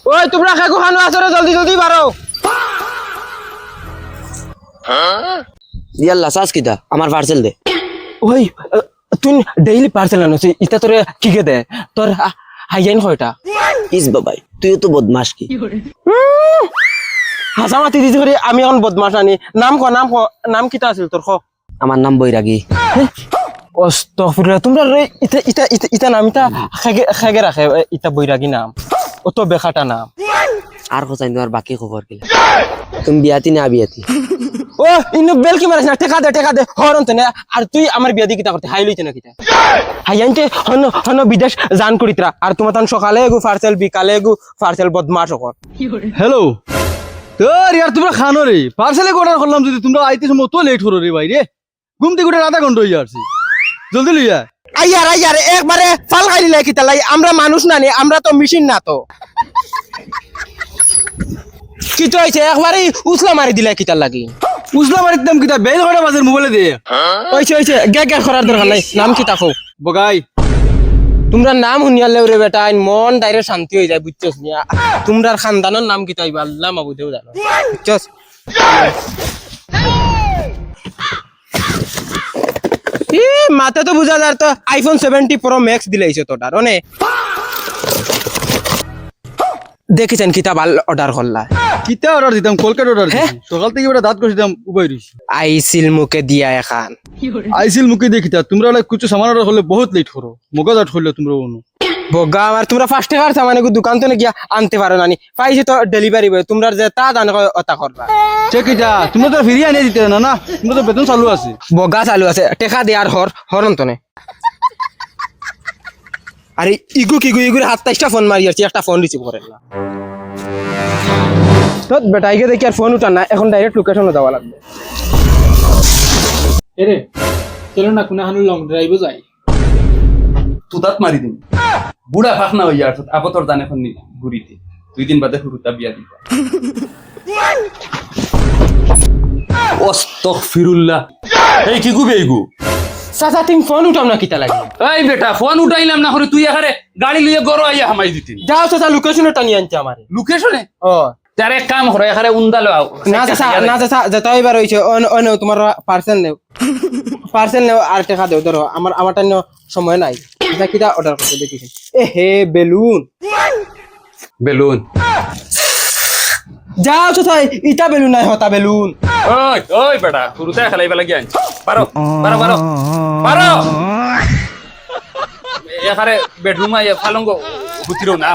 ওই তোমরা খাগো খানো আসরে জলদি জলদি বাড়ো। ইয়াল্লা সাস কিটা আমার পার্সেল দে। ওই তুই ডেইলি পার্সেল আনছ ইটা তোরে কি কে দে তোর হাইজাইন কয়টা? ইস বাবাই তুইও তো বদমাশ কি। হাসামাতি দিদি করে আমি এখন বদমাশ আনি। নাম ক নাম ক নাম কিটা আছিল তোর ক? আমার নাম বৈরাগী। আস্তাগফিরুল্লাহ তোমরা রে ইটা ইটা ইটা ইটা নাম ইটা খাগে রাখে ইটা বৈরাগী নাম অত বেখাটা নাম। আর কোথায় তোমার বাকি খবর কি? তুমি বিয়াতি না বিয়াতি? ও ইনো বেল কি মারিস না টেকা দে হরন তনে। আর তুই আমার বিয়া দি কিটা করতে হাই লইতে না কিটা হাইয়ানতে হন হন বিদেশ জান করিতরা। আর তোমার তান সকালে গু পার্সেল বিকালে গু পার্সেল বদমাশ কর। হ্যালো তোর ইয়ার তোমরা খানো রে পার্সেলে অর্ডার করলাম যদি তোমরা আইতে সময় তো লেট হলো রে ভাই রে ঘুম থেকে উঠে আধা ঘন্টা হয়ে যাচ্ছে জলদি লইয়া আইয়ার একবারে ফাল খাই দিলে কিটা লাই। আমরা মানুষ না নি আমরা তো মেশিন না তো কি তো হইছে একবারে উছলা মারি দিলে কিটা লাগি। উজলা মারির দাম কিতা বেল কটা বাজার মোবাইলে দিয়ে হইছে গে করার দরকার নাই। নাম কিটা কও? বগাই তোমরা নাম শুনিয়ালে রে বেটা আইন মন ডাইরে শান্তি হয়ে যায় বুঝছস নিয়া। তোমরার খানদানের নাম কিটা হইবা আল্লাহ মাবুদেও জানো বুঝছস। ই মাথা তো বুঝা যার তো আইফোন 70 প্রো ম্যাক্স দিলাইছে তোটার ওনে দেখেছেন কিতাব অর্ডার করলা। কিতা অর্ডার দিতাম কলকাতা অর্ডার দিছি সকাল থেকে বেটা দাঁত কষিতাম উবাই রইছি আইছিল মুখে দিয়া এখান আইছিল মুকে দেখিতা তোমরা লাইক কিছু সামান অর্ডার করলে বহুত লেট করো মগজ আট করলে তোমরা অনু বগা আমার তোমরা ফার্স্ট টাকার সামান দোকান তো গিয়া আনতে পারো নানি পাইছে তো ডেলিভারি বয় তোমরা যে তা জানো অতা করবা। সে কিতা তোমরা তো ফিরিয়ে আনিয়ে দিতে না না তোমরা তো বেতন চালু আছে বগা চালু আছে টেকা দেয়ার হরন তনে। আরে ইগুর 27টা ফোন মারি আসছি একটা ফোন রিসিভ করেন না। তো বেটাইকে দেখি আর ফোন উঠান না এখন ডাইরেক্ট লোকেশনে যাওয়া লাগবে। এরে চলো না কোনা হানু লং ড্রাইভে যাই। তুতাত মারি দিম বুড়া ফাঁক না হইয়া আপতর দান এখন ঘুরিতে 2 দিন বাদে হুরুতা বিয়া দিবা। আস্তাগফিরুল্লাহ এই কি গুবে এইগু চাচা তুমি ফোন উঠাও না কিতা লাগে? এই বেটা ফোন উঠাইলাম না করে তুই এখানে গাড়ি লইয়া গরো আইয়া হামাই দিতি যাও চাচা লোকেশনে টানি আনতে আমারে লোকেশনে। ও তার এক কাম করো এখানে উন্দাল না চাচা যেটা এবার হইছে ও নেও তোমার পার্সেল নেও আর টাকা দেও ধরো আমারটা নিয়ে সময় নাই। এটা কিটা অর্ডার করতে দেখিস এ হে বেলুন বেলুন। যাও চাচা ইটা বেলুন নাই হতা বেলুন। ওই ওই বেটা হুরুতা খেলাইবা লাগি আনছি পারো পারো পারো পারো এখানে বেডরুম আইয়া ফালঙ্গ গুতিরো না